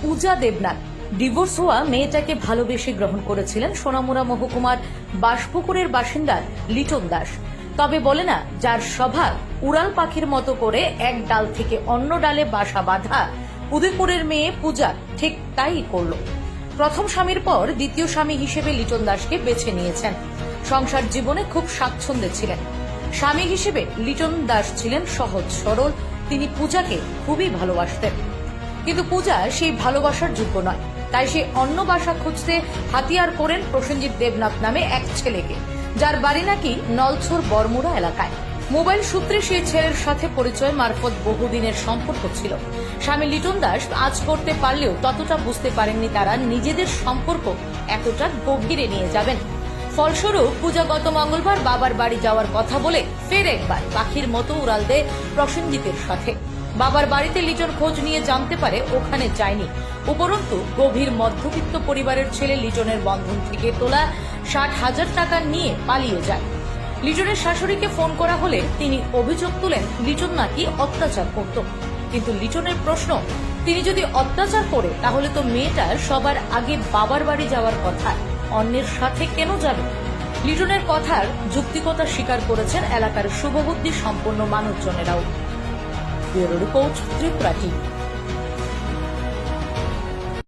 পূজা Debnath divorce হওয়া মেয়েটাকে ভালোবেসে গ্রহণ করেছিলেন সোনামুড়া মহকুমার বাসপুকুরের বাসিন্দা লিটন দাস। তবে বলে না, যার স্বভাব উড়াল পাখির মতো করে এক ডাল থেকে অন্য ডালে বাসা বাঁধা, উদয়পুরের মেয়ে পূজা ঠিক তাই করল। প্রথম স্বামীর পর দ্বিতীয় স্বামী হিসেবে লিটন দাসকে বেছে নিয়েছেন। সংসার জীবনে খুব স্বাচ্ছন্দ্যে ছিলেন। স্বামী হিসেবে লিটন দাস ছিলেন সহজ সরল। তিনি পূজাকে খুবই ভালোবাসতেন, কিন্তু পূজা সেই ভালোবাসার যোগ্য নয়। তাই সে অন্য বাসা খুঁজতে হাতিয়ার করেন প্রসেনজিৎ দেবনাথ নামে এক ছেলেকে, যার বাড়ি নাকি নলছর বরমুড়া এলাকায়। মোবাইল সূত্রে সেই ছেলের সাথে পরিচয় মারফত বহুদিনের সম্পর্ক ছিল। স্বামী লিটন দাস আজ করতে পারলেও ততটা বুঝতে পারেননি তারা নিজেদের সম্পর্ক এতটা গভীরে নিয়ে যাবেন। ফলস্বরূপ পূজা গত মঙ্গলবার বাবার বাড়ি যাওয়ার কথা বলে ফের একবার পাখির মতো উড়াল দেয় প্রসেনজিতের সাথে। বাবার বাড়িতে লিটন খোঁজ নিয়ে জানতে পারে ওখানে যায়নি। উপরন্তু গভীর মধ্যবিত্ত পরিবারের ছেলে লিটনের বন্ধন থেকে তোলা ৬০,০০০ টাকা নিয়ে পালিয়ে যায়। লিটনের শাশুড়িকে ফোন করা হলে তিনি অভিযোগ তুলেন লিটন নাকি অত্যাচার করত। কিন্তু লিটনের প্রশ্ন, তিনি যদি অত্যাচার করে তাহলে তো মেয়েটার সবার আগে বাবার বাড়ি যাওয়ার কথা, অন্যের সাথে কেন যাবে? লিটনের কথার যৌক্তিকতা স্বীকার করেছেন এলাকার শুভবুদ্ধি সম্পন্ন মানুষজনেরাও। Bureau report, Tripura TV.